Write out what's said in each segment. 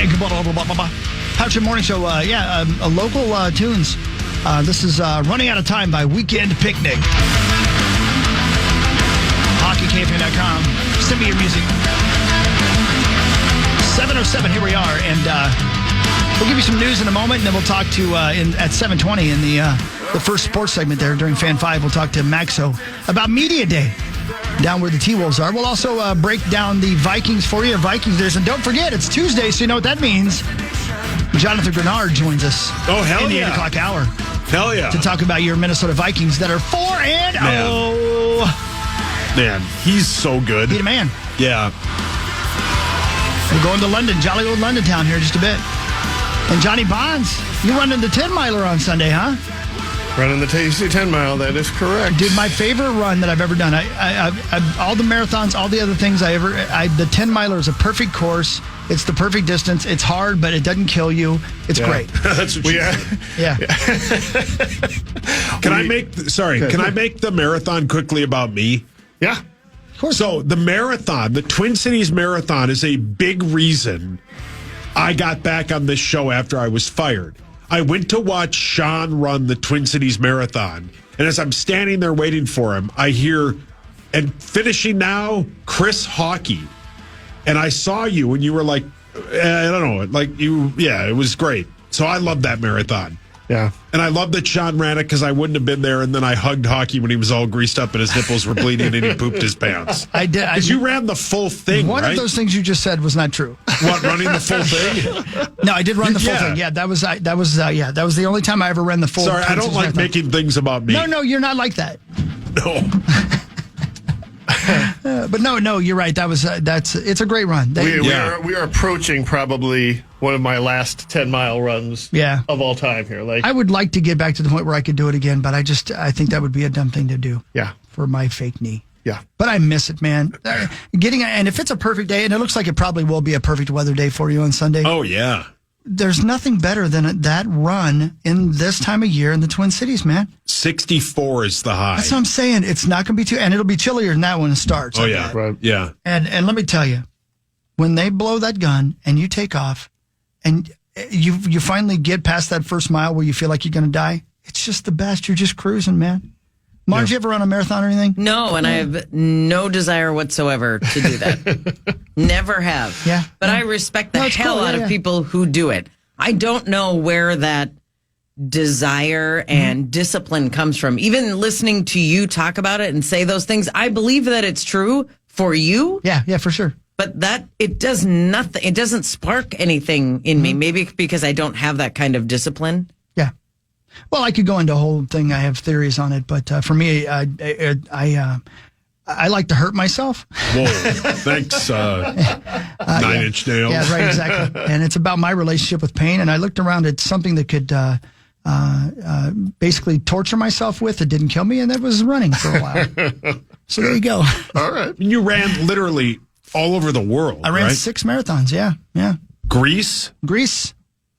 How's your morning show? A local tunes. This is Running Out of Time by Weekend Picnic. HockeyKFAN.com. Send me your music. 7:07, here we are. And we'll give you some news in a moment, and then we'll talk to, at 7:20 in the first sports segment there during Fan 5, we'll talk to Maxo about Media Day down where the T-Wolves are. We'll also break down the Vikings for you. Vikings Days. And don't forget, it's Tuesday, so you know what that means. Jonathan Grenard joins us in the 8 o'clock hour. Hell yeah. To talk about your Minnesota Vikings that are 4-0. Man, he's so good. He's a man. Yeah. We're going to London, jolly old London town here in just a bit. And Johnny Bonds, you running the 10-miler on Sunday, huh? Running the tasty 10-mile, that is correct. Dude, my favorite run that I've ever done. I all the marathons, all the other things the 10-miler is a perfect course. It's the perfect distance. It's hard, but it doesn't kill you. It's great. That's what Yeah. Can I make the marathon quickly about me? Yeah. Of course. So the marathon, the Twin Cities Marathon, is a big reason I got back on this show after I was fired. I went to watch Sean run the Twin Cities Marathon, and as I'm standing there waiting for him, I hear, and finishing now, Chris Hockey. And I saw you, and you were like, I don't know, it was great. So I love that marathon. Yeah. And I love that Sean ran it because I wouldn't have been there, and then I hugged Hockey when he was all greased up and his nipples were bleeding and he pooped his pants. I did. Because you ran the full thing, One right? of those things you just said was not true. What, running the full thing? No, I did run the full thing. Yeah, that was the only time I ever ran the full. Sorry, I don't like marathon. making things about me. No, you're not like that. No. But no, you're right. It's a great run. We are approaching probably one of my last 10-mile runs of all time here. Like, I would like to get back to the point where I could do it again, but I think that would be a dumb thing to do. Yeah. For my fake knee. Yeah. But I miss it, man. And if it's a perfect day, and it looks like it probably will be a perfect weather day for you on Sunday. Oh, yeah. There's nothing better than that run in this time of year in the Twin Cities, man. 64 is the high. That's what I'm saying. It's not going to be too, and it'll be chillier than that when it starts. Oh, yeah. Right. Yeah. And let me tell you, when they blow that gun and you take off and you finally get past that first mile where you feel like you're going to die, it's just the best. You're just cruising, man. Marge, you ever run a marathon or anything? No, and I have no desire whatsoever to do that. Never have. Yeah. But I respect the hell out of people who do it. I don't know where that desire and discipline comes from. Even listening to you talk about it and say those things, I believe that it's true for you. Yeah, for sure. But it does nothing. It doesn't spark anything in me. Maybe because I don't have that kind of discipline. Yeah. Well, I could go into a whole thing. I have theories on it, but for me, I like to hurt myself. Whoa, thanks, 9-Inch Nails. Yeah, right, exactly. And it's about my relationship with pain. And I looked around at something that could basically torture myself with. It didn't kill me, and that was running for a while. So there you go. All right. You ran literally all over the world. I ran 6 marathons. Yeah. Greece,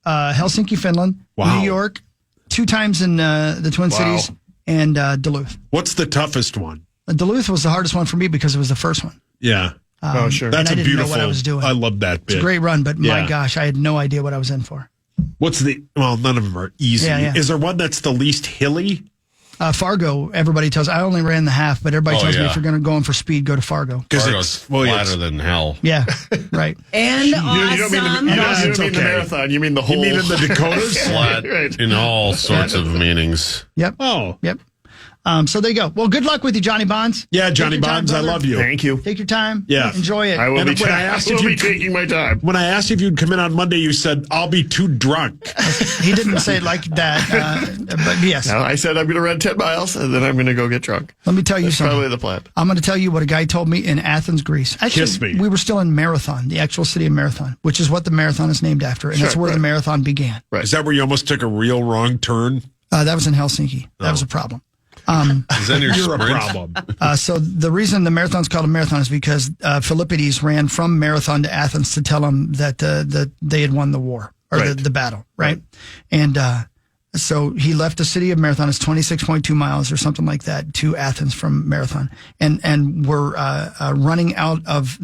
Helsinki, Finland, wow. New York, 2 times in the Twin Cities, and Duluth. What's the toughest one? Duluth was the hardest one for me because it was the first one. Yeah. Oh, sure. That's I didn't beautiful. know what I was doing. I love that bit. It's a great run, but my gosh, I had no idea what I was in for. Well, none of them are easy. Yeah. Is there one that's the least hilly? Fargo, everybody tells. I only ran the half, but everybody tells me if you're going to go in for speed, go to Fargo. Because it's flatter than hell. Yeah, right. And awesome. You don't mean the marathon. You mean the whole. You mean in the Dakotas? Flat in all sorts of meanings. Yep. Oh. Yep. So there you go. Well, good luck with you, Johnny Bonds. Yeah, Johnny Bonds, I love you. Thank you. Take your time. Yeah. Enjoy it. I will be taking my time. When I asked if you'd come in on Monday, you said, I'll be too drunk. He didn't say it like that, but yes. No, I said I'm going to run 10 miles, and then I'm going to go get drunk. Let me tell you something. Probably the plan. I'm going to tell you what a guy told me in Athens, Greece. Actually, Kiss me. We were still in Marathon, the actual city of Marathon, which is what the marathon is named after, and that's where the marathon began. Right. Is that where you almost took a real wrong turn? That was in Helsinki. That was a problem. Is that your You're a sprint? problem. So the reason the marathon's called a marathon is because Philippides ran from Marathon to Athens to tell them that they had won the war or the battle, right? And so he left the city of Marathon. It's 26.2 miles or something like that to Athens from Marathon, and we're running out of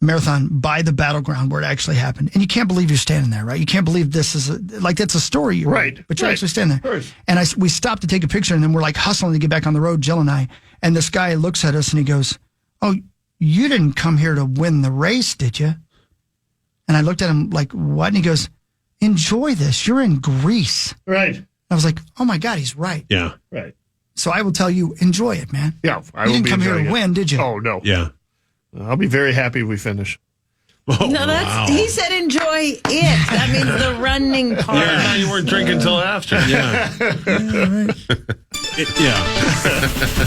marathon by the battleground where it actually happened. And you can't believe you're standing there, right? You can't believe this is that's a story. Right. But you're actually standing there. And we stopped to take a picture, and then we're like hustling to get back on the road, Jill and I. And this guy looks at us and he goes, "Oh, you didn't come here to win the race, did you?" And I looked at him like, "What?" And he goes, "Enjoy this. You're in Greece." Right. I was like, "Oh my God, he's right." Yeah. Right. So I will tell you, enjoy it, man. Yeah. You didn't come here to win, did you? Oh, no. Yeah. I'll be very happy if we finish. Oh, No, he said enjoy it. That means the running part. Yeah, now you weren't drinking till after. Yeah.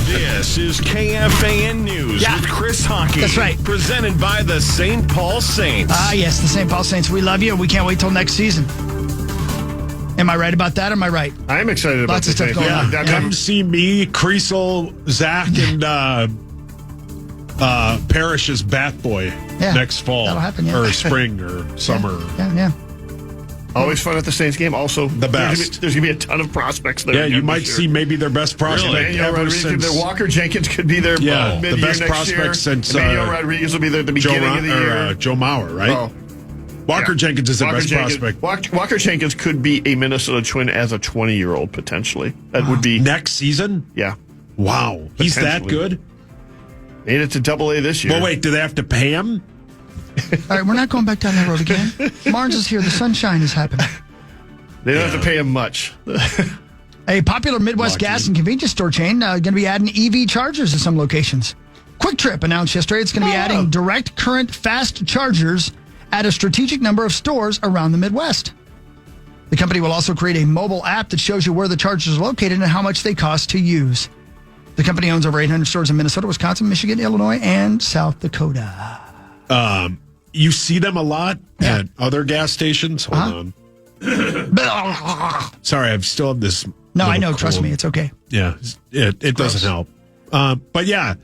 This is KFAN News with Chris Hockey. That's right. Presented by the St. Paul Saints. Yes, the St. Paul Saints. We love you. We can't wait till next season. Am I right about that? Am I right? I'm excited about Lots of stuff going on. Come see me, Creasel, Zach, and Parrish's Bat Boy next fall. That'll happen, or spring or summer. Yeah. Always fun at the Saints game. Also, the best. There's going to be a ton of prospects there. Yeah, you might see maybe their best prospect ever since. Walker Jenkins could be there mid-year the best next prospect year. since Emmanuel Rodriguez will be there at the beginning of the year. Joe Mauer, right? Oh. Walker Jenkins is the best prospect. Walker Jenkins could be a Minnesota Twin as a 20-year-old, potentially. That would be... Next season? Yeah. Wow. He's that good? Made it to AA this year. Well, wait, do they have to pay him? All right, we're not going back down that road again. Marnes is here. The sunshine is happening. They don't have to pay him much. A popular Midwest gas and convenience store chain going to be adding EV chargers to some locations. Quick Trip announced yesterday it's going to be adding direct current fast chargers at a strategic number of stores around the Midwest. The company will also create a mobile app that shows you where the chargers are located and how much they cost to use. The company owns over 800 stores in Minnesota, Wisconsin, Michigan, Illinois, and South Dakota. You see them a lot at other gas stations. Hold on. Sorry, I still have this. No, I know. cold. Trust me, it's okay. Yeah, it doesn't help. But yeah,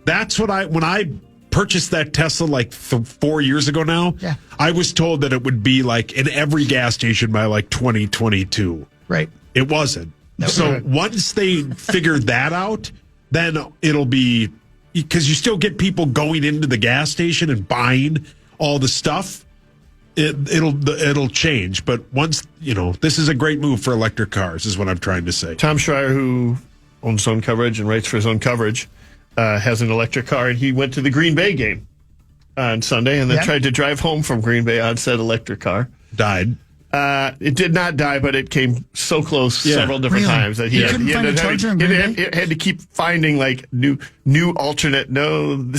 that's what when I purchased that Tesla like 4 years ago now. Yeah. I was told that it would be like in every gas station by like 2022. Right. It wasn't. No. So once they figure that out, then it'll be, because you still get people going into the gas station and buying all the stuff. It'll change, but once this is a great move for electric cars, is what I'm trying to say. Tom Schreier, who owns Zone Coverage and writes for Zone Coverage, has an electric car, and he went to the Green Bay game on Sunday, and then tried to drive home from Green Bay on said electric car. Died. It did not die, but it came so close several different times that he couldn't find a charger in Green Bay? had to keep finding like new alternate. No,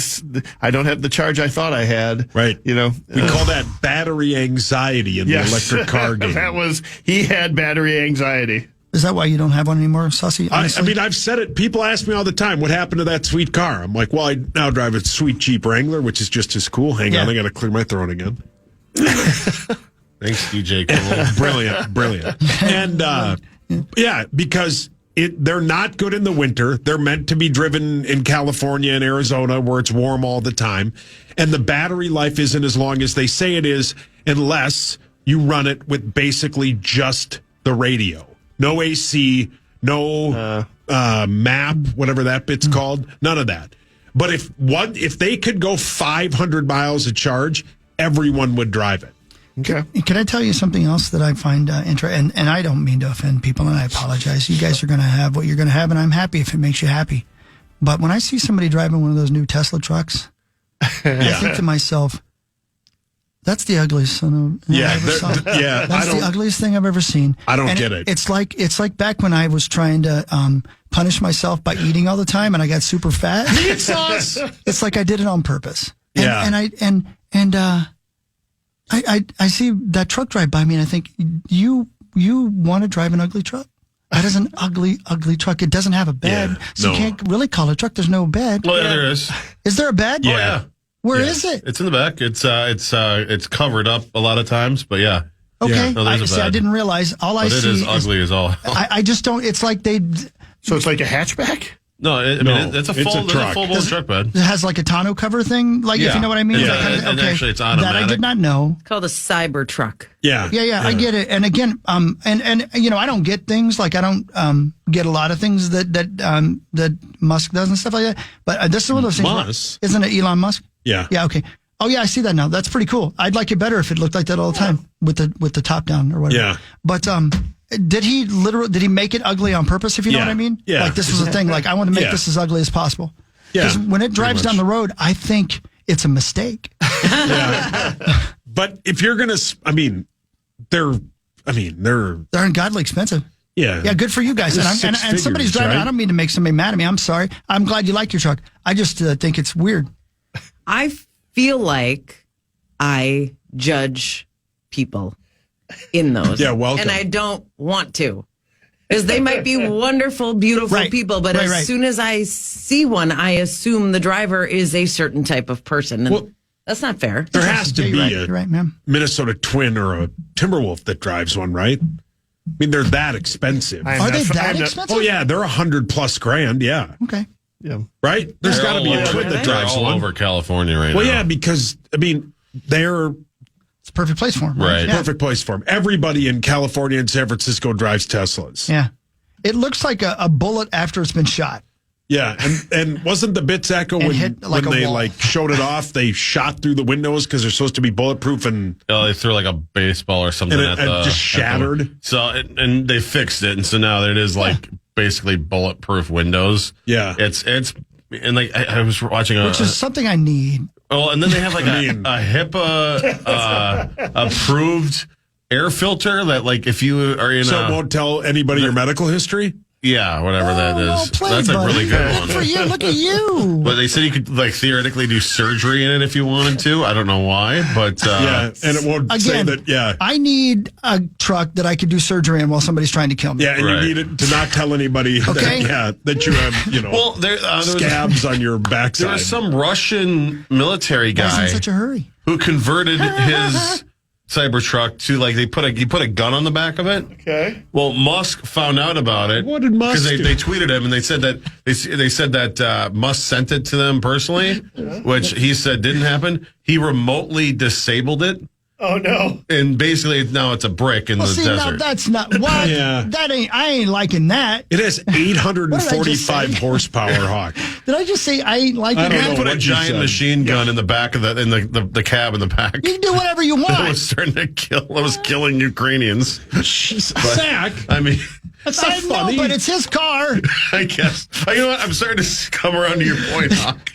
I don't have the charge I thought I had. Right. We call that battery anxiety in the electric car game. He had battery anxiety. Is that why you don't have one anymore, Saucy? I mean, I've said it. People ask me all the time, what happened to that sweet car? I'm like, well, I now drive a sweet Jeep Wrangler, which is just as cool. Hang on, I got to clear my throat again. Thanks, DJ Cole. Brilliant. And because they're not good in the winter. They're meant to be driven in California and Arizona where it's warm all the time. And the battery life isn't as long as they say it is unless you run it with basically just the radio. No AC, no map, whatever that bit's called. None of that. But if they could go 500 miles a charge, everyone would drive it. Okay. Can I tell you something else that I find interesting? And I don't mean to offend people, and I apologize. You guys are going to have what you're going to have, and I'm happy if it makes you happy. But when I see somebody driving one of those new Tesla trucks, I think to myself, that's the ugliest son of I ever saw. That's the ugliest thing I've ever seen. I don't get it. It's like back when I was trying to punish myself by eating all the time, and I got super fat. Meat sauce. It's like I did it on purpose. I see that truck drive by me, and I think, you want to drive an ugly truck? That is an ugly truck. It doesn't have a bed, so you can't really call it a truck. There's no bed. Well, there is. Is there a bed? Yeah. Oh, yeah. Where is it? It's in the back. It's covered up a lot of times, but yeah. Okay. No, there's a bed. I didn't realize. All I see it is ugly as all. I just don't. It's like they. So it's like a hatchback? No, it's a full-blown truck bed. It has like a tonneau cover thing, if you know what I mean. Yeah, and actually it's automatic. That I did not know. It's called a cyber truck. Yeah, I get it. And again, and I don't get things like I don't get a lot of things that Musk does and stuff like that. But this is one of those things. Musk? Isn't it Elon Musk? Yeah. Yeah. Okay. Oh yeah, I see that now. That's pretty cool. I'd like it better if it looked like that all the time with the top down or whatever. Yeah. But did he make it ugly on purpose? If you know what I mean? Yeah. Like this was a thing. Like I want to make this as ugly as possible. Because when it drives down the road, I think it's a mistake. Yeah. But if you're gonna, they're ungodly expensive. Yeah. Yeah, good for you guys. And somebody's driving. Right? I don't mean to make somebody mad at me. I'm sorry. I'm glad you like your truck. I just think it's weird. I feel like I judge people in those. Yeah, welcome. And I don't want to. Because they might be wonderful, beautiful people, but as soon as I see one, I assume the driver is a certain type of person. And that's not fair. There has to be a Minnesota Twin or a Timberwolf that drives one, right? I mean, they're that expensive. Are they that expensive? Oh, yeah. They're $100+ grand. Yeah. Okay. Yeah. Right? There's got to be a Twin that drives all one. over California right now. Well, yeah, because, they're... It's a perfect place for them. Right. Yeah. Perfect place for them. Everybody in California and San Francisco drives Teslas. Yeah. It looks like a bullet after it's been shot. Yeah, and wasn't the bits echo when they showed it off? They shot through the windows because they're supposed to be bulletproof, and they threw like a baseball or something and it just shattered. And they fixed it, and so now it is basically bulletproof windows. Yeah, it's and like I was watching which is something I need. Oh, and then they have like a HIPAA approved air filter that like if you are in it won't tell anybody your medical history. Yeah, whatever that is. Well played, that's a really good one. For you, look at you. But they said you could theoretically do surgery in it if you wanted to. I don't know why, but and it won't say that. Yeah, I need a truck that I could do surgery in while somebody's trying to kill me. Yeah, and you need it to not tell anybody that you have well, scabs on your backside. There was some Russian military guy. Why is in such a hurry? Who converted his Cybertruck to he put a gun on the back of it. Okay. Well, Musk found out about it. What did Musk do? Because they tweeted him and they said that Musk sent it to them personally, which he said didn't happen. He remotely disabled it. Oh no! And basically now it's a brick in the desert. Now that's not what. That ain't. I ain't liking that. It has 845 horsepower, Hawk. Did I just say I ain't liking that? He put a giant machine gun in the back of the cab in the back. You can do whatever you want. It was starting to kill. It was killing Ukrainians. Zach, I mean. That's not funny. But it's his car. I guess. You know what? I'm starting to come around to your point, Hawk.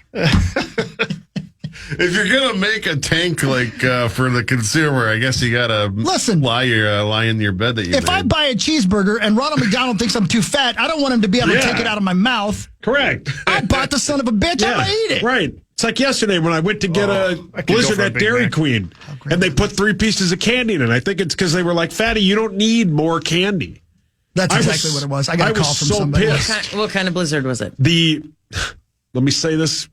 If you're gonna make a tank for the consumer, I guess you gotta lie in your bed that you. If I buy a cheeseburger and Ronald McDonald thinks I'm too fat, I don't want him to be able to take it out of my mouth. Correct. I bought the son of a bitch. I'm gonna eat it. Right. It's like yesterday when I went to get a Blizzard at Dairy Queen, and they put 3 pieces of candy in it. I think it's because they were like, "Fatty, you don't need more candy." That's exactly what it was. I got a call from somebody. Pissed. What kind of Blizzard was it? Let me say this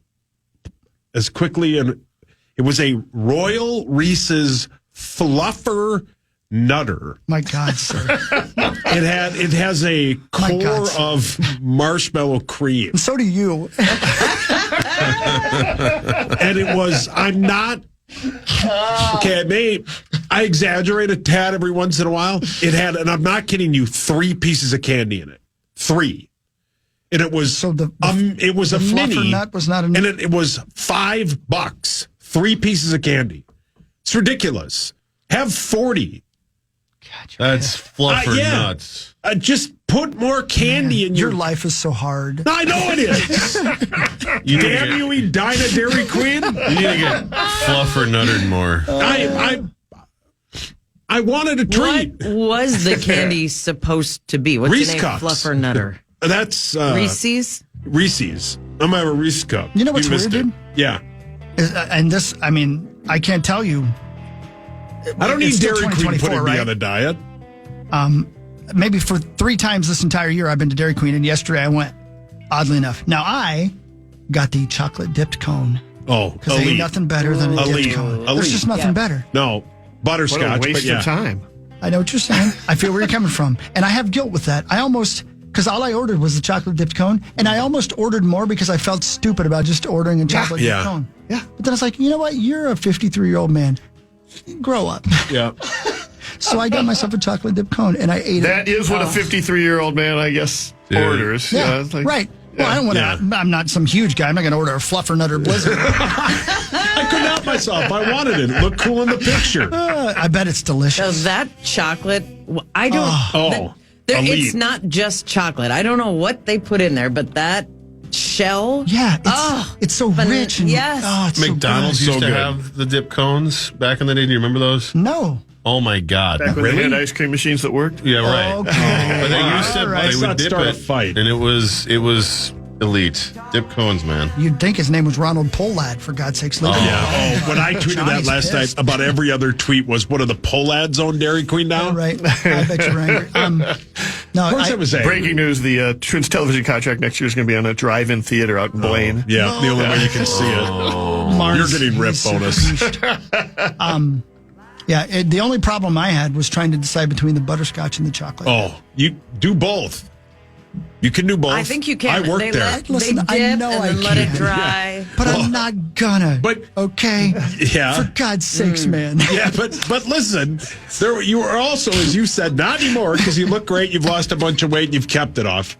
as quickly, and it was a Royal Reese's Fluffer Nutter. My God, sir! It has a core of marshmallow cream. And so do you. And it was. I'm not. Okay, I exaggerate a tad every once in a while. It had, and I'm not kidding you, 3 pieces of candy in it. 3. And it was it was a mini. Nut was not a nut. And it was $5. 3 pieces of candy. It's ridiculous. Have 40. God, that's fluffer nuts. Just put more candy in your life is so hard. I know it is. Damn you, Edina Dairy Queen. You need to get fluffer nuttered more. I wanted a treat. What was the candy supposed to be? What's Reese the name? Cups. Fluffer Nutter. That's Reese's. Reese's. I'm gonna have a Reese cup. You know what's weird, dude? Yeah. And this, I can't tell you. I don't need Dairy Queen putting me on a diet. Maybe for 3 times this entire year I've been to Dairy Queen, and yesterday I went, oddly enough. Now I got the chocolate dipped cone. Oh, because there ain't nothing better than a dipped cone. There's just nothing better. No, butterscotch. What a waste of time. I know what you're saying. I feel where you're coming from. And I have guilt with that. Because all I ordered was the chocolate dipped cone, and I almost ordered more because I felt stupid about just ordering a chocolate dipped cone. Yeah. But then I was like, you know what? You're a 53-year-old man. Grow up. Yeah. So I got myself a chocolate dipped cone, and I ate it. That is what a 53-year-old man, I guess, orders. Yeah, right. Well, I don't want to. I'm not some huge guy. I'm not going to order a Fluffernutter Blizzard. I couldn't help myself. I wanted it. It looked cool in the picture. I bet it's delicious. So that chocolate, I don't. It's not just chocolate. I don't know what they put in there, but that shell. Yeah, it's so rich. And, yes. It's McDonald's so used So to good. have the dip cones back in the day. Do you remember those? No. Oh my God! Back when they had ice cream machines that worked. Yeah, right. Okay. But they used to. All right. They Let's would not dip start a it, fight. and it was elite. Dip cones, man. You'd think his name was Ronald Polad, for God's sakes. Look Yeah. Oh, when I tweeted Johnny's that last pissed. night, about every other tweet was, what are the Polads on Dairy Queen now? Right. I bet you're angry. No, Of course I was angry. Breaking news: the Twins television contract next year is going to be on a drive-in theater out in Blaine. Yeah, the only way you can see it. Mars, You're getting rip he's bonus. Yeah, the only problem I had was trying to decide between the butterscotch and the chocolate. Oh, you do both. You can do both. I think you can. I worked they there. Listen, they dip I know and I then let it can. dry. But I'm not gonna. But- okay. Yeah. For God's sakes, man. Yeah, but listen, you were also, as you said, not anymore because you look great. You've lost a bunch of weight and you've kept it off.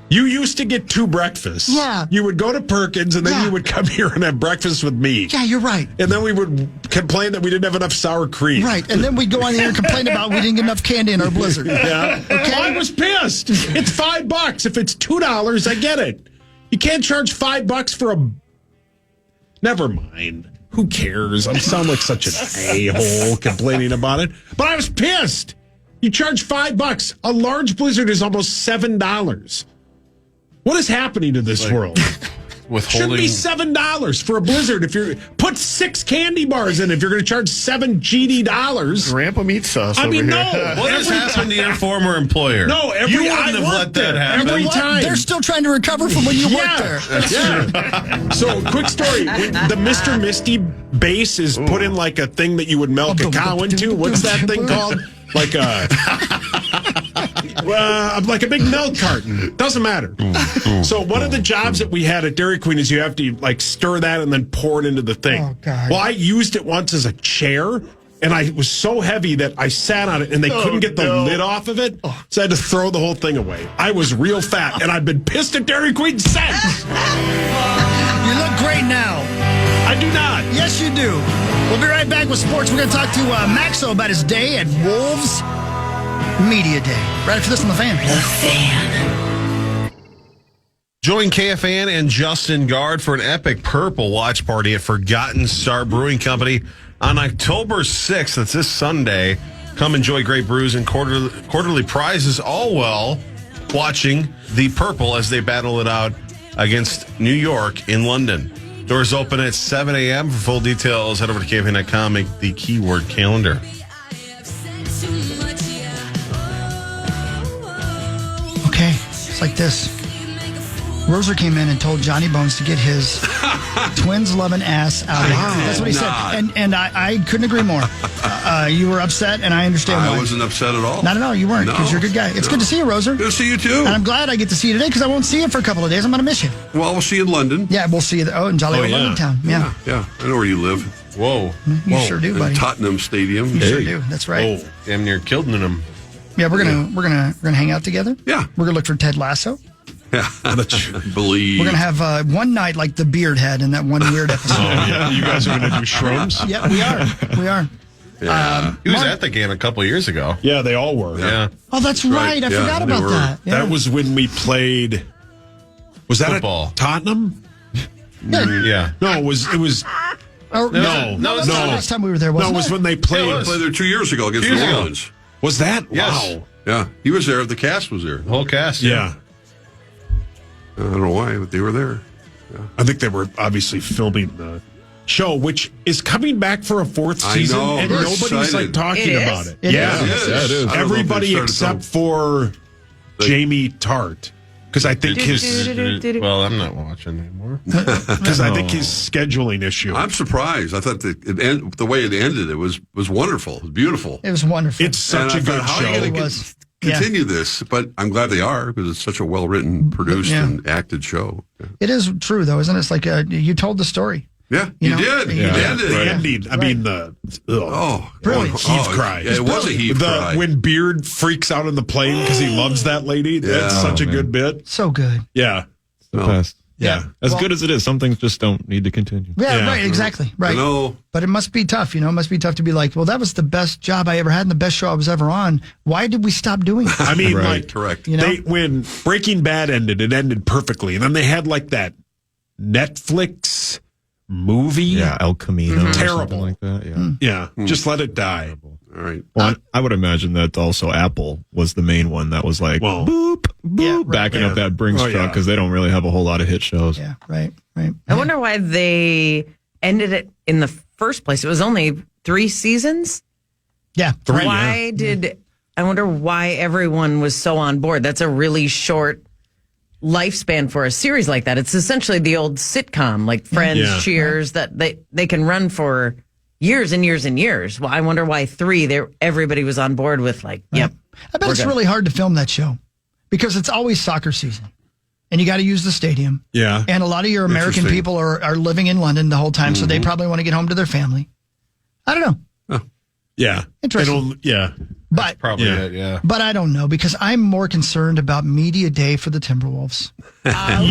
You used to get 2 breakfasts. Yeah. You would go to Perkins and then Yeah. you would come here and have breakfast with me. Yeah, you're right. And then we would complain that we didn't have enough sour cream. Right. And then we'd go on the air and complain about we didn't get enough candy in our Blizzard. Yeah. Okay. Well, I was pissed. It's $5. If it's $2, I get it. You can't charge $5 for a. Never mind. Who cares? I sound like such an a-hole complaining about it. But I was pissed. You charge $5. A large Blizzard is almost $7. What is happening to this world? Should be $7 for a Blizzard. If you put 6 candy bars in, if you're going to charge $7 GD. Grandpa meat sauce. I mean, over here. no. What has happened to your former employer? No, you wouldn't have let that happen. Every What? time. They're still trying to recover from when you worked there. Yeah. So, quick story. When the Mr. Misty base is put in like a thing that you would milk a cow into. What's that thing called? Like a big milk carton. Doesn't matter. So one of the jobs that we had at Dairy Queen is you have to like stir that and then pour it into the thing. Oh, God. Well, I used it once as a chair. And it was so heavy that I sat on it and they couldn't get the lid off of it. So I had to throw the whole thing away. I was real fat and I've been pissed at Dairy Queen since. You look great now. I do not. Yes, you do. We'll be right back with sports. We're going to talk to Maxo about his day at Wolves Media Day. Right after this on The Fan. Join KFAN and Justin Guard for an epic Purple watch party at Forgotten Star Brewing Company on October 6th. That's this Sunday. Come enjoy great brews and quarterly prizes, all while watching the Purple as they battle it out against New York in London. Doors open at 7 a.m. For full details, head over to KFAN.com, make the keyword calendar. Okay, it's like this. Roser came in and told Johnny Bones to get his twins loving ass out of here. That's what he said. And I couldn't agree more. You were upset, and I understand why. I wasn't upset at all. Not at all. You weren't, because No, you're a good guy. It's good to see you, Roser. Good to see you, too. And I'm glad I get to see you today, because I won't see you for a couple of days. I'm going to miss you. Well, we'll see you in London. Yeah, we'll see you there. Oh, in jolly old London Town. Yeah. Yeah, I know where you live. Whoa. You sure do, buddy. In Tottenham Stadium. You sure do. That's right. Oh, damn near killed them. Yeah, we're gonna hang out together. Yeah. We're gonna look for Ted Lasso. Yeah, I believe. We're gonna have one night like the Beard Head in that one weird episode. Yeah, you guys are going to do shrooms? Yeah, we are. We are. Yeah. He was at the game a couple years ago. Yeah, they all were. Yeah. Oh, that's right. I Yeah, forgot they about were. that. Yeah. That was when we played. Was that Football. at Tottenham? Yeah. No, it was. Oh, No, that's the last time we were there. No, Wasn't it was it? when they played. We played there 2 years ago against 2 years New ago. Orleans. Was that? Yes. Wow. Yeah, he was there. The cast was there. The whole cast. Yeah. I don't know why, but they were there. I think they were obviously filming the show, which is coming back for a 4th I season, know, and we're nobody's like excited. talking It is? about it. It yeah, is. Yeah, it is. I don't know if they everybody started except filming. for Jamie Tart, because I think his Well, I'm not watching anymore. because I think his scheduling issue. I'm surprised. I thought the way it ended, it was wonderful. It was beautiful. It was wonderful. It's such And a I good thought, how are you show. gonna It was. Yeah. continue this? But I'm glad they are, because it's such a well-written, produced, Yeah. and acted show. Yeah, It is true, though, isn't it? It's like you told the story. yeah You you, know, did. yeah. You Yeah, did. the Yeah. ending. I mean the Brilliant. heave cry. Yeah, it was a heave cry. When Beard freaks out on the plane because he loves that lady. That's Yeah, such a good bit. So good. Yeah. the best. Yeah. As good as it is, some things just don't need to continue. Yeah, right, exactly. Right. But it must be tough, It must be tough to be like, well, that was the best job I ever had and the best show I was ever on. Why did we stop doing it? I mean, correct. When Breaking Bad ended, it ended perfectly. And then they had like that Netflix movie. Yeah, El Camino. Or Terrible. something like that. Yeah. Yeah. Just let it die. All right. Well, I would imagine that also Apple was the main one that was like, boop, boop, backing up that Brinks truck because they don't really have a whole lot of hit shows. Yeah, right. I wonder why they ended it in the first place. It was only 3 seasons. Yeah. I wonder why everyone was so on board. That's a really short lifespan for a series like that. It's essentially the old sitcom, like Friends, Cheers, that they can run for years and years and years. Well, I wonder why 3, everybody was on board with yep. I bet it's really hard to film that show because it's always soccer season and you got to use the stadium. Yeah. And a lot of your American people are living in London the whole time, so they probably want to get home to their family. I don't know. Oh. Yeah. Interesting. But Probably it, yeah. But I don't know because I'm more concerned about media day for the Timberwolves. I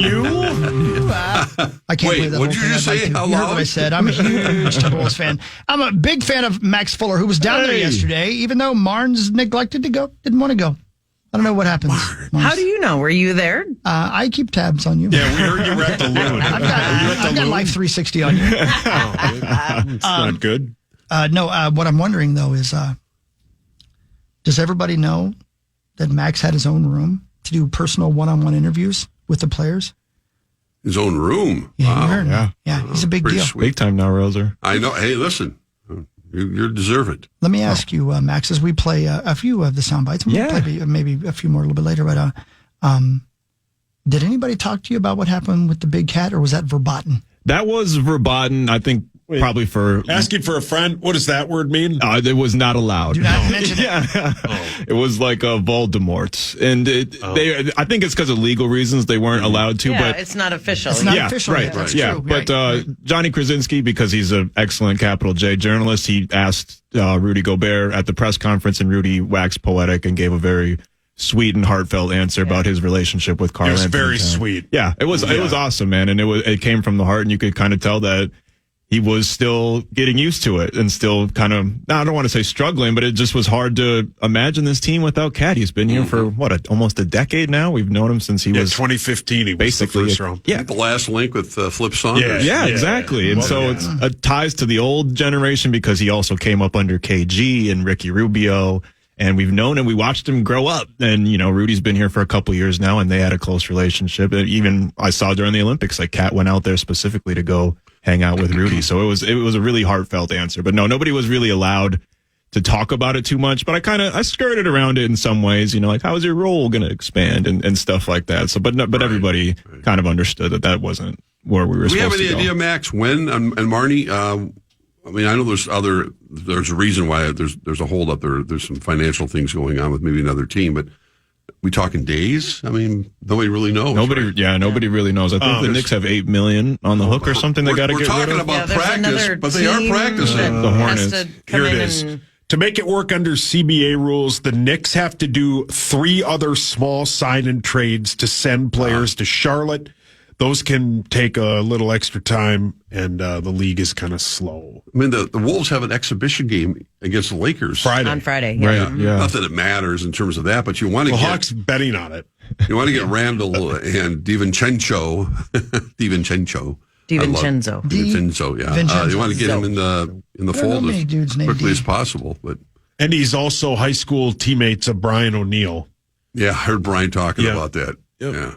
can't believe that. What'd you just say? You heard what I said. I'm a huge Timberwolves fan. I'm a big fan of Max Fuller, who was down there yesterday, even though Marnes neglected to go, didn't want to go. I don't know what happens. How do you know? Were you there? I keep tabs on you. Yeah, we heard you were at the Loon. I've got Life 360 on you. It's not good. No, what I'm wondering, though, is does everybody know that Max had his own room to do personal one-on-one interviews with the players? His own room. Yeah, wow. you heard me. Yeah, he's a big deal. Big time now, Roser. I know. Hey, listen, you deserve it. Let me ask you, Max, as we play a few of the sound bites, we'll play maybe a few more a little bit later, but did anybody talk to you about what happened with the big cat, or was that verboten? That was verboten, I think. Probably for asking for a friend. What does that word mean? It was not allowed. Do not mention it. Yeah, It was like Voldemort's, and I think it's because of legal reasons they weren't allowed to. Yeah, but it's not official. It's not official. Right. Yet. That's yeah, true. but Johnny Krasinski, because he's an excellent capital J journalist, he asked Rudy Gobert at the press conference, and Rudy waxed poetic and gave a very sweet and heartfelt answer about his relationship with Karl. It was Anthony very Towns. sweet. Yeah, it was awesome, man, and it came from the heart, and you could kind of tell that he was still getting used to it and still kind of, I don't want to say struggling, but it just was hard to imagine this team without Cat. He's been here for, almost a decade now? We've known him since he was 2015. He was basically the first round. Yeah. The last link with Flip Saunders. Yeah, exactly. And it ties to the old generation because he also came up under KG and Ricky Rubio. And we've known him. We watched him grow up. And, Rudy's been here for a couple years now, and they had a close relationship. And even I saw during the Olympics, Cat went out there specifically to go hang out with Rudy. So it was a really heartfelt answer. But no, nobody was really allowed to talk about it too much. But I skirted around it in some ways, how is your role going to expand and stuff like that. So, but everybody kind of understood that wasn't where we were supposed to go. Do we have any idea, Max, when and Marnie, I know there's a reason why there's a hold up there. There's some financial things going on with maybe another team, but we talking days? I mean, nobody really knows. Nobody really knows. I think the Knicks have $8 million on the hook or something. They got to get rid of. We're talking about practice, but they are practicing. The Hornets. Here it is. To make it work under CBA rules, the Knicks have to do 3 other small sign-in trades to send players to Charlotte. Those can take a little extra time, and the league is kind of slow. I mean, the Wolves have an exhibition game against the Lakers on Friday. Yeah. Right, yeah. Not that it matters in terms of that, but you want to get Hawks betting on it. You want to get Randall and DiVincenzo. Yeah. You want to get him in the fold as quickly as possible. And he's also high school teammates of Brian O'Neill. Yeah, I heard Brian talking about that. Yep. Yeah.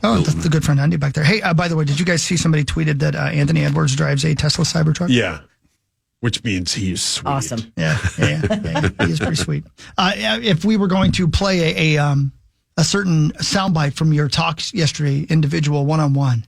Oh, that's the good friend Andy back there. Hey, by the way, did you guys see somebody tweeted that Anthony Edwards drives a Tesla Cybertruck? Yeah, which means he's sweet. Awesome. Yeah. He is pretty sweet. If we were going to play a certain soundbite from your talks yesterday, individual one-on-one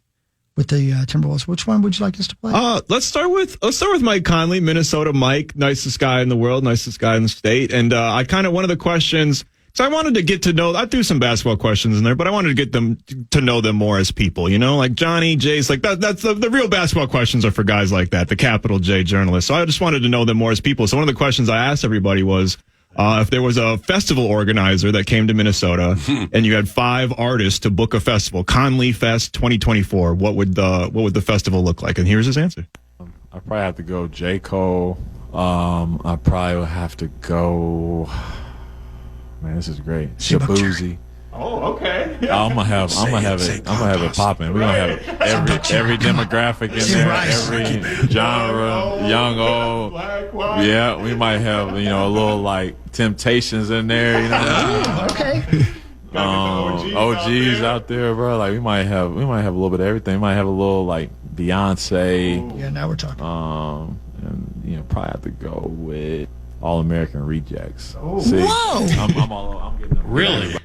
with the Timberwolves, which one would you like us to play? Let's start with Mike Conley, Minnesota Mike, nicest guy in the world, nicest guy in the state, and one of the questions. So I wanted to get to know, I threw some basketball questions in there, but I wanted to get them to know them more as people, like Johnny, Jay's, that's the real basketball questions are for guys like that, the capital J journalists. So I just wanted to know them more as people. So one of the questions I asked everybody was, If there was a festival organizer that came to Minnesota and you had 5 artists to book a festival, Conley Fest 2024, what would the festival look like? And here's his answer. I probably have to go J. Cole. I probably would have to go. Man, this is great. Shabuzi. Oh, okay. I'm gonna have it popping. We're gonna have every demographic in there, every genre, young, old. Black, white. Yeah, we might have a little like Temptations in there. Okay. OGs out there, bro. Like we might have a little bit of everything. We might have a little like Beyonce. Yeah, now we're talking. And probably have to go with All American Rejects. Oh. See, Whoa! I'm getting them. Really?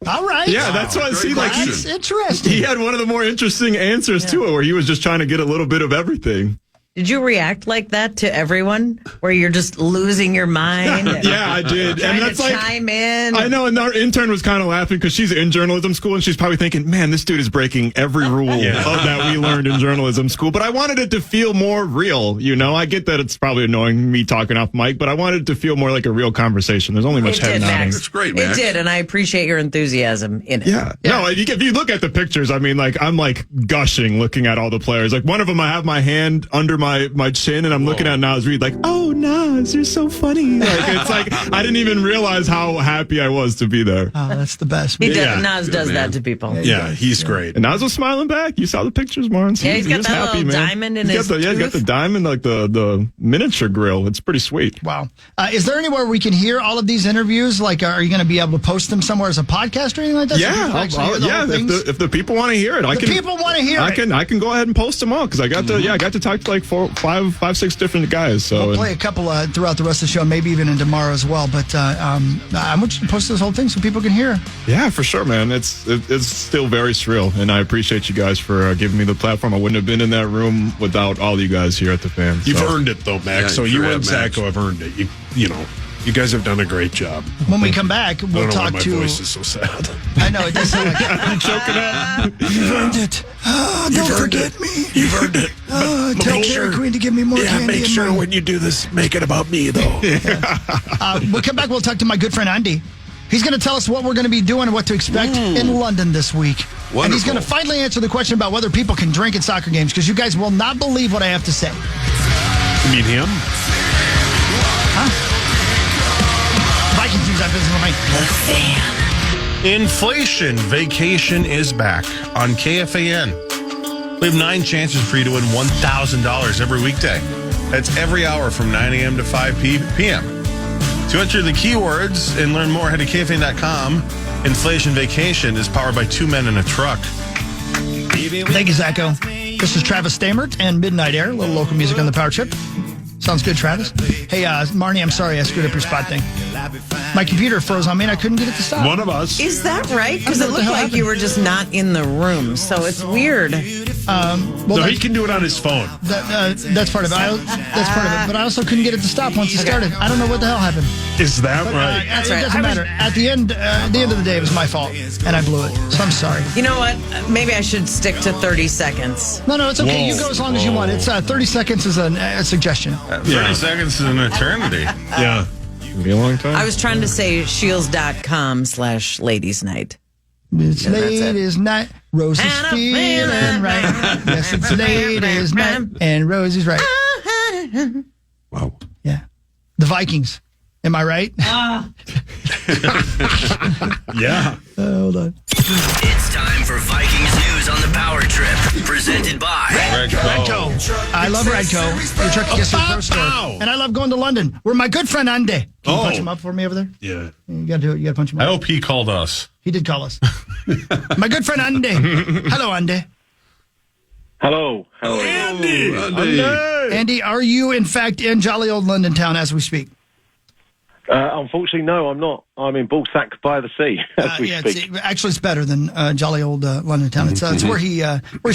All right. Yeah, that's what I see. Like That's interesting. he had one of the more interesting answers to it, where he was just trying to get a little bit of everything. Did you react like that to everyone, where you're just losing your mind? Yeah, I did. Trying And that's to like, chime in. I know, and our intern was kind of laughing because she's in journalism school, and she's probably thinking, man, this dude is breaking every rule of that we learned in journalism school. But I wanted it to feel more real, I get that it's probably annoying me talking off mic, but I wanted it to feel more like a real conversation. There's only much It head did, nodding. Max. That's great, Max. It did, and I appreciate your enthusiasm in it. Yeah. No, if you look at the pictures, I mean, like, I'm like gushing looking at all the players. Like, one of them, I have my hand under my chin, and I'm looking at Nas Reed like, oh, Nas, you're so funny. Like, it's like, I didn't even realize how happy I was to be there. Oh, that's the best. He Yeah. Nas does man. that to people. Yeah, he's great. And Nas was smiling back. You saw the pictures, Marnes. Yeah, he's got was that happy, little man. diamond in He's his got he's got tooth. the diamond, like the miniature grill. It's pretty sweet. Wow. Is there anywhere we can hear all of these interviews? Like, are you going to be able to post them somewhere as a podcast or anything like that? So people actually hear the whole things? If the people want to hear it, people want to hear it. I can go ahead and post them all because I got to talk to like 5, 6 different guys. So We'll play a couple throughout the rest of the show, maybe even in tomorrow as well. But I want you to post this whole thing so people can hear. Yeah, for sure, man. It's still very surreal, and I appreciate you guys for giving me the platform. I wouldn't have been in that room without all you guys here at the Fan. You've earned it, though, Max. Yeah, So you you sure and have, Max. Zacho have earned it. You guys have done a great job. When we come back, I we'll don't know why talk my to. voice is so sad. I know it does sound like I'm choking up. you've earned it. Don't forget me. You've earned it. Tell Dairy Queen to give me more candy. make and sure money. when you do this, make it about me, though. We'll come back. We'll talk to my good friend Andy. He's going to tell us what we're going to be doing and what to expect in London this week. Wonderful. And he's going to finally answer the question about whether people can drink at soccer games, because you guys will not believe what I have to say. You mean him? Vikings use that business with me. Inflation Vacation is back on KFAN. We have 9 chances for you to win $1,000 every weekday. That's every hour from 9 a.m. to 5 p.m. To enter the keywords and learn more, head to KFAN.com. Inflation Vacation is powered by 2 men in a truck. Thank you, Zacho. This is Travis Stamert and Midnight Air, a little local music on the Power Trip. Sounds good, Travis. Hey, Marnie, I'm sorry I screwed up your spot thing. My computer froze on me and I couldn't get it to stop. One of us. Is that right? Because I it don't know what looked the hell like happened. you were just not in the room, so it's weird. No, he can do it on his phone. That's part of it. That's part of it. But I also couldn't get it to stop once it started. I don't know what the hell happened. Is that But, right? That's it right. doesn't matter. At the end of the day, it was my fault, and I blew it. So I'm sorry. You know what? Maybe I should stick to 30 seconds. No, it's okay. Whoa. You go as long as you want. It's 30 seconds is a suggestion. 30 seconds is an eternity. Yeah. Be a long time. I was trying to say shields.com/ladies night. It's Yeah, that's it. ladies' night. Rose is And I'm feeling feeling right. Yes, it's ladies' night, and Rose is right. Wow. Yeah, the Vikings. Am I right? Yeah. Hold on. It's time for Vikings news on the Power Trip, presented by Redco. I love Redco. Your truck gets to the pro store. Ow. And I love going to London, where my good friend Andy. Can you punch him up for me over there? Yeah. You got to do it. You got to punch him I up. hope he called us. He did call us. My good friend Andy. Hello, Andy. Hello. How are you? Andy. Andy, are you in fact in jolly old London town as we speak? Unfortunately, no, I'm not. I'm in Ballsack by the sea as we speak. It's better than jolly old London town. It's where he's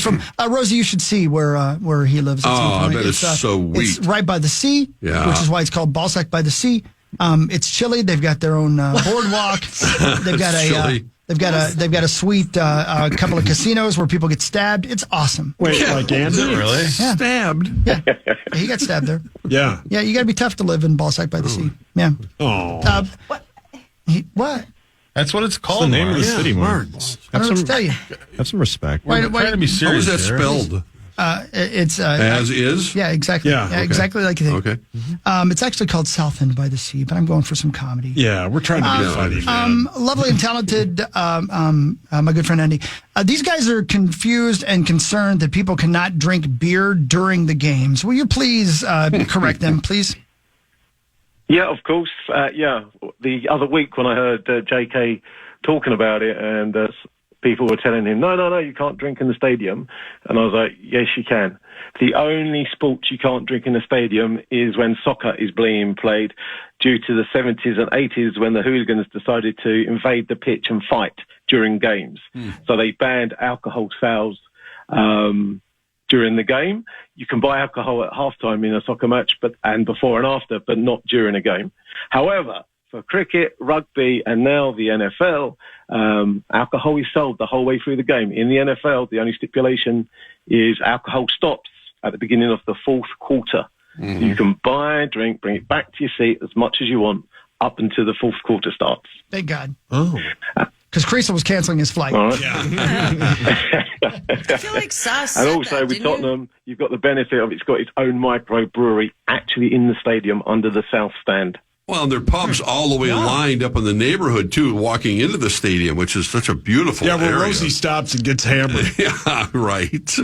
from. Rosie, you should see where he lives. I bet it's so sweet. It's right by the sea, which is why it's called Ballsack by the Sea. It's chilly. They've got their own boardwalk. They've got Chilly. They've got a sweet couple of casinos where people get stabbed. It's awesome. Wait, like Andy? Really? Yeah. Stabbed. Yeah, he got stabbed there. Yeah. Yeah, you got to be tough to live in Ballsack by the Sea. Yeah. Oh. What? That's what it's called. the name of the Mark. city, Mark. I don't know what to tell you. Have some respect. Why- We're trying to be How serious. is that here. spelled? It's As is? Yeah, exactly. Yeah, Yeah, okay. exactly like you think. Okay. It's actually called Southend by the Sea, but I'm going for some comedy. Yeah, we're trying to be funny, man. Lovely and talented, my good friend Andy. These guys are confused and concerned that people cannot drink beer during the games. Will you please correct them, please? Yeah, of course. The other week when I heard JK talking about it and people were telling him, no, you can't drink in the stadium. And I was like, yes, you can. The only sport you can't drink in the stadium is when soccer is being played due to the 70s and 80s when the hooligans decided to invade the pitch and fight during games. So they banned alcohol sales during the game. You can buy alcohol at halftime in a soccer match and before and after, but not during a game. However, for cricket, rugby, and now the NFL, alcohol is sold the whole way through the game. In the NFL, the only stipulation is alcohol stops at the beginning of the fourth quarter. Mm-hmm. You can buy a drink, bring it back to your seat as much as you want up until the fourth quarter starts. Thank God. Oh. Because Creasel was canceling his flight. All right. I feel like Sauce And said also that, with didn't you? Tottenham, you've got the benefit of it's got its own microbrewery actually in the stadium under the south stand. Well, and there are pubs all the way lined up in the neighborhood, too, walking into the stadium, which is such a beautiful area. Yeah, where Rosie stops and gets hammered. Yeah, right.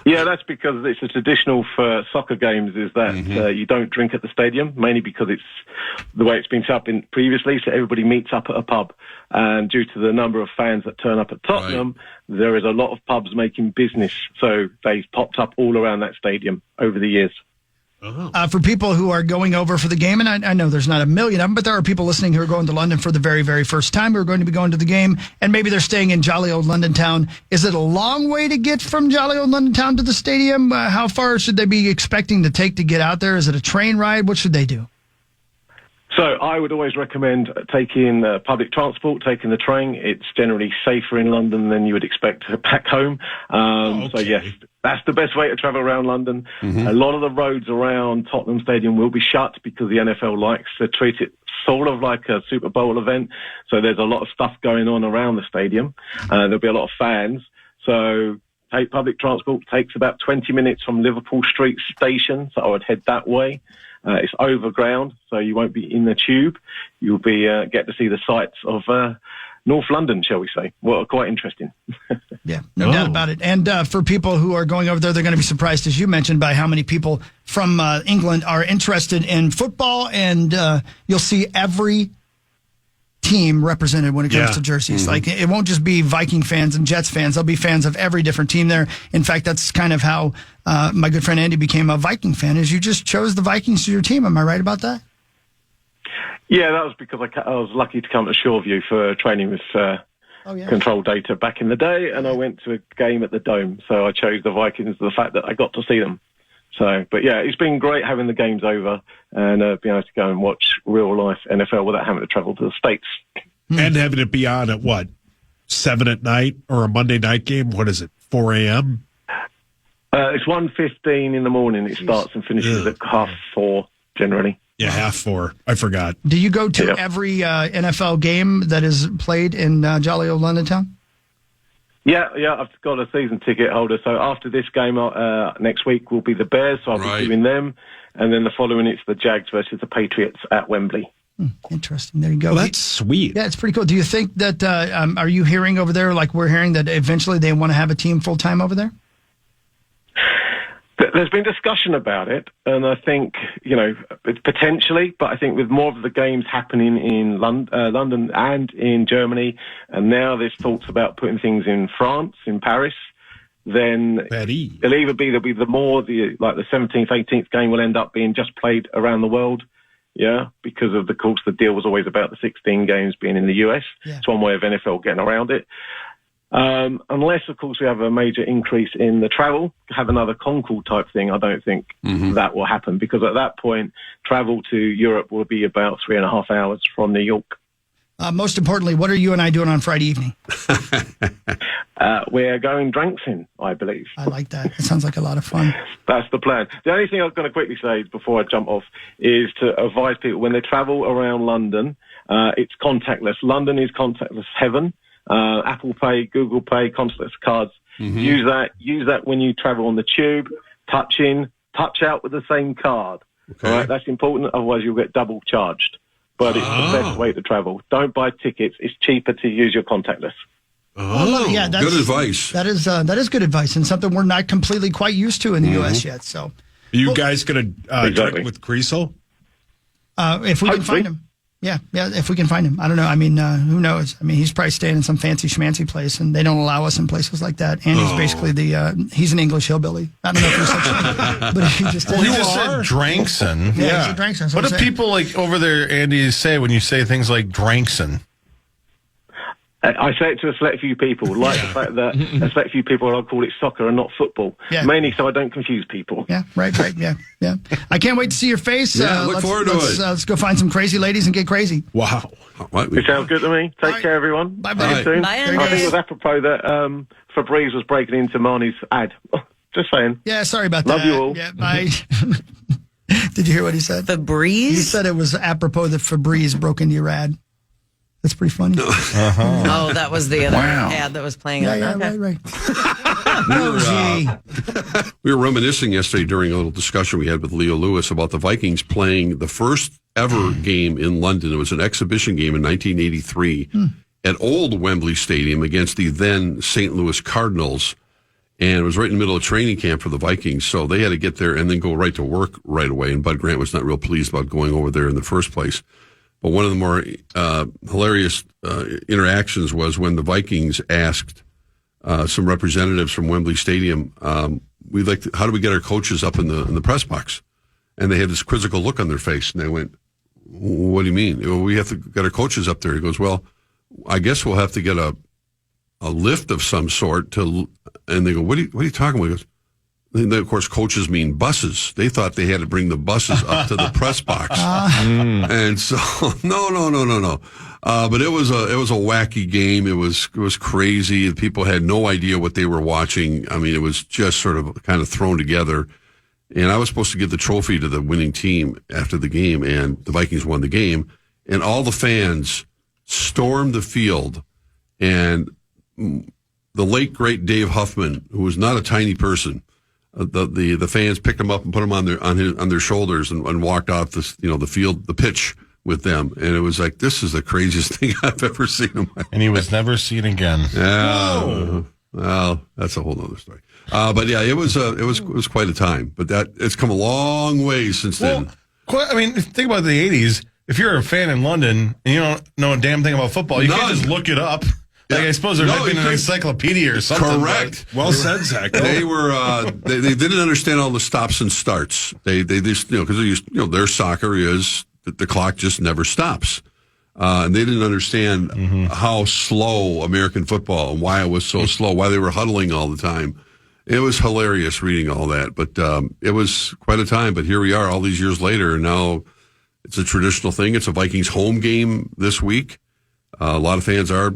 Yeah, that's because it's a traditional for soccer games is that you don't drink at the stadium, mainly because it's the way it's been set up in previously, so everybody meets up at a pub. And due to the number of fans that turn up at Tottenham, there is a lot of pubs making business. So they've popped up all around that stadium over the years. For people who are going over for the game, and I know there's not a million of them, but there are people listening who are going to London for the very, very first time who are going to be going to the game, and maybe they're staying in jolly old London town. Is it a long way to get from jolly old London town to the stadium? How far should they be expecting to take to get out there? Is it a train ride? What should they do? So I would always recommend taking public transport, taking the train. It's generally safer in London than you would expect back home. So yes, that's the best way to travel around London. A lot of the roads around Tottenham Stadium will be shut because the NFL likes to treat it sort of like a Super Bowl event. So there's a lot of stuff going on around the stadium. There'll be a lot of fans. So take public transport. Takes about 20 minutes from Liverpool Street Station. So I would head that way. It's overground, so you won't be in the tube. You'll be get to see the sights of North London, shall we say. Well, quite interesting. Yeah, no doubt about it. And for people who are going over there, they're going to be surprised, as you mentioned, by how many people from England are interested in football. And you'll see every team represented when it comes to jerseys. Like, it won't just be Viking fans and Jets fans. There'll be fans of every different team there. In fact, that's kind of how my good friend Andy became a Viking fan, is you just chose the Vikings as your team. Am I right about that? Yeah, that was because I was lucky to come to Shoreview for training with Control Data back in the day, and I went to a game at the Dome, so I chose the Vikings for the fact that I got to see them. So, but yeah, it's been great having the games over and being able to go and watch real life NFL without having to travel to the States. And having it be on at what, 7 at night or a Monday night game? What is it, 4 a.m.? It's 1:15 in the morning. It starts and finishes at 4:30 generally. Yeah, 4:30. I forgot. Do you go to every NFL game that is played in jolly old London town? Yeah, I've got a season ticket holder. So after this game, next week will be the Bears, so I'll be doing them. And then the following, it's the Jags versus the Patriots at Wembley. Interesting. There you go. Well, that's sweet. Yeah, it's pretty cool. Do you think that, are you hearing over there, like we're hearing, that eventually they want to have a team full-time over there? There's been discussion about it, and I think, potentially, but I think with more of the games happening in London and in Germany, and now there's thoughts about putting things in France, in Paris, then it'll either be the 17th, 18th game will end up being just played around the world, because of course the deal was always about the 16 games being in the US. It's one way of NFL getting around it. Unless, of course, we have a major increase in the travel, have another Concord type thing, I don't think that will happen, because at that point, travel to Europe will be about 3.5 hours from New York. Most importantly, what are you and I doing on Friday evening? We're going drinksing, I believe. I like that. It sounds like a lot of fun. That's the plan. The only thing I was going to quickly say before I jump off is to advise people when they travel around London, it's contactless. London is contactless heaven. Apple Pay, Google Pay, contactless cards. Mm-hmm. Use that when you travel on the tube. Touch in, touch out with the same card. Okay. All right, that's important. Otherwise, you'll get double charged. But it's the best way to travel. Don't buy tickets. It's cheaper to use your contactless. Oh, yeah, that's good advice. That is good advice, and something we're not completely quite used to in the U.S. yet. So, Are you guys going to drink with Creasel? if we can find him, yeah, if we can find him, I don't know. I mean, who knows? I mean, he's probably staying in some fancy schmancy place, and they don't allow us in places like that. And he's basically he's an English hillbilly. I don't know if you're such a, but he just Well, he just said Drankson. Yeah, he said Drankson. What do people like over there, Andy, say when you say things like Drankson? I say it to a select few people, like the fact that a select few people I'll call it soccer and not football. Yeah. Mainly so I don't confuse people. Yeah, right, yeah. I can't wait to see your face. Yeah, look forward to it. Let's go find some crazy ladies and get crazy. Wow. It sounds good to me. Take care, everyone. Bye. See you soon. Bye, I think it was apropos that Febreze was breaking into Marnie's ad. Just saying. Yeah, sorry about that. Love you all. Yeah, bye. Did you hear what he said? Febreze? He said it was apropos that Febreze broke into your ad. That's pretty funny. Oh, that was the other ad that was playing. Right. We were reminiscing yesterday during a little discussion we had with Leo Lewis about the Vikings playing the first ever game in London. It was an exhibition game in 1983 at Old Wembley Stadium against the then St. Louis Cardinals. And it was right in the middle of training camp for the Vikings. So they had to get there and then go right to work right away. And Bud Grant was not real pleased about going over there in the first place. But one of the more hilarious interactions was when the Vikings asked some representatives from Wembley Stadium, how do we get our coaches up in the press box? And they had this quizzical look on their face, and they went, "What do you mean? Well, we have to get our coaches up there." He goes, "Well, I guess we'll have to get a lift of some sort to." And they go, "What are you talking about?" He goes, and then, of course, coaches mean buses. They thought they had to bring the buses up to the press box, and so no. But it was a wacky game. It was crazy. People had no idea what they were watching. I mean, it was just sort of kind of thrown together. And I was supposed to give the trophy to the winning team after the game, and the Vikings won the game. And all the fans stormed the field, and the late great Dave Huffman, who was not a tiny person. The fans picked him up and put him on their shoulders and walked off the pitch with them, and it was like, this is the craziest thing I've ever seen in my life. And he was never seen again. Yeah, well, that's a whole other story. But yeah, it was quite a time. But it's come a long way since then. I mean, think about the '80s. If you're a fan in London and you don't know a damn thing about football, you can't just look it up. Like, I suppose there might be an encyclopedia or something. Correct. Well said, Zach. They were they didn't understand all the stops and starts. They just because their soccer is the clock just never stops, and they didn't understand how slow American football and why it was so slow, why they were huddling all the time. It was hilarious reading all that, but it was quite a time. But here we are, all these years later, and now it's a traditional thing. It's a Vikings home game this week. A lot of fans are,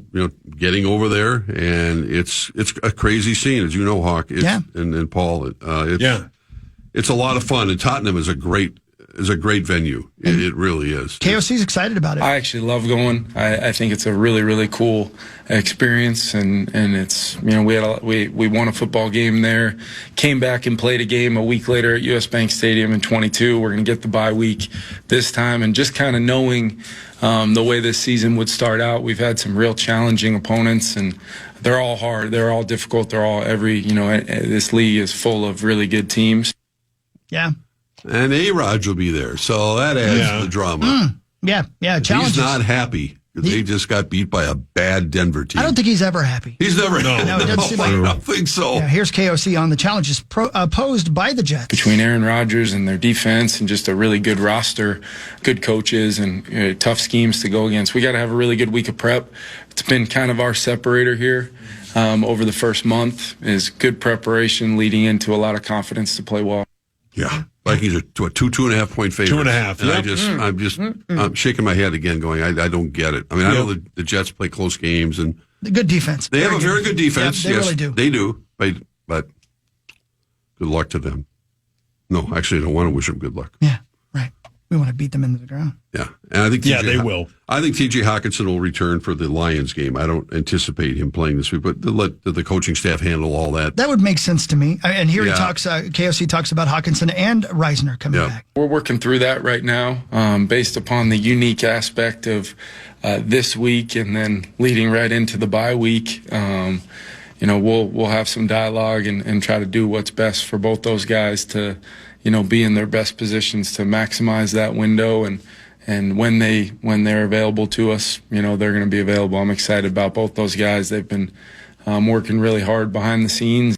getting over there, and it's a crazy scene, as you know, Hawk. And Paul. It's a lot of fun, and Tottenham is a great venue. It really is. KOC's excited about it. I actually love going. I think it's a really, really cool experience, and it's we won a football game there, came back and played a game a week later at US Bank Stadium in 22. We're going to get the bye week this time, and just kind of knowing the way this season would start out, we've had some real challenging opponents, and they're all hard, they're all difficult, this league is full of really good teams. Yeah. And A-Rod will be there, so that adds the drama. Yeah, challenges. He's not happy. They just got beat by a bad Denver team. I don't think he's ever happy. He's never happy. No, it doesn't seem like I don't think so. Yeah, here's KOC on the challenges posed by the Jets. Between Aaron Rodgers and their defense and just a really good roster, good coaches, and tough schemes to go against, we got to have a really good week of prep. It's been kind of our separator here over the first month, is good preparation leading into a lot of confidence to play well. Yeah. Vikings are to a 2.5 point favorite. 2.5. And I'm shaking my head again, going, I don't get it. I mean, I know the Jets play close games and the good defense. They have a very good defense. They really do. They do. But good luck to them. No, actually, I don't want to wish them good luck. Yeah, right. We want to beat them into the ground. Yeah, and I think they will. I think T.J. Hawkinson will return for the Lions game. I don't anticipate him playing this week, but let the coaching staff handle all that. That would make sense to me. And here he talks. KFC talks about Hawkinson and Reisner coming back. We're working through that right now, based upon the unique aspect of this week, and then leading right into the bye week. We'll have some dialogue and try to do what's best for both those guys to, be in their best positions to maximize that window. And when they're available to us, they're going to be available. I'm excited about both those guys. They've been working really hard behind the scenes.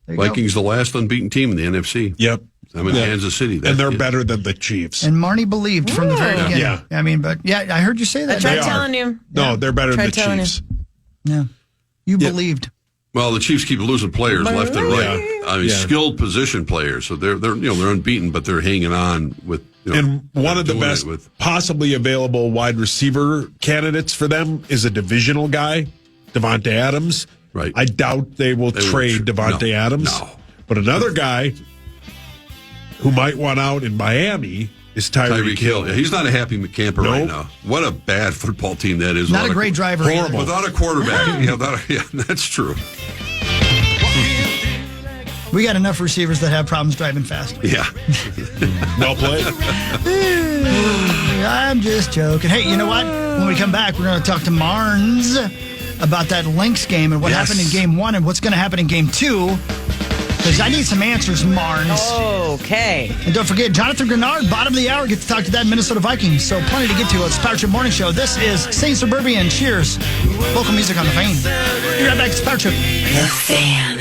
Vikings, the last unbeaten team in the NFC. Yep. I'm in Kansas City. And they're better than the Chiefs. And Marnie believed from the very beginning. Yeah. I mean, I heard you say that. I tried telling you. No, they're better than the Chiefs. Yeah. You believed. Well, the Chiefs keep losing players left and right. Yeah. I mean, skilled position players. So they're unbeaten, but they're hanging on with. And one of the best possibly available wide receiver candidates for them is a divisional guy, Devontae Adams. Right. I doubt they will trade Devontae Adams. No. But another guy who might want out in Miami is Tyreek Hill. Yeah, he's not a happy camper right now. What a bad football team that is. Not a great driver. Horrible. Without a quarterback. Yeah, that's true. We got enough receivers that have problems driving fast. Yeah. Well played. I'm just joking. Hey, you know what? When we come back, we're going to talk to Marnes about that Lynx game and what happened in game 1 and what's going to happen in game 2. Because I need some answers, Marnes. Okay. And don't forget, Jonathan Grenard, bottom of the hour, get to talk to that Minnesota Vikings. So plenty to get to. It's Power Trip Morning Show. This is St. Suburbian. Cheers. Local music on the Fan. Be right back. It's Power Trip. The Fan.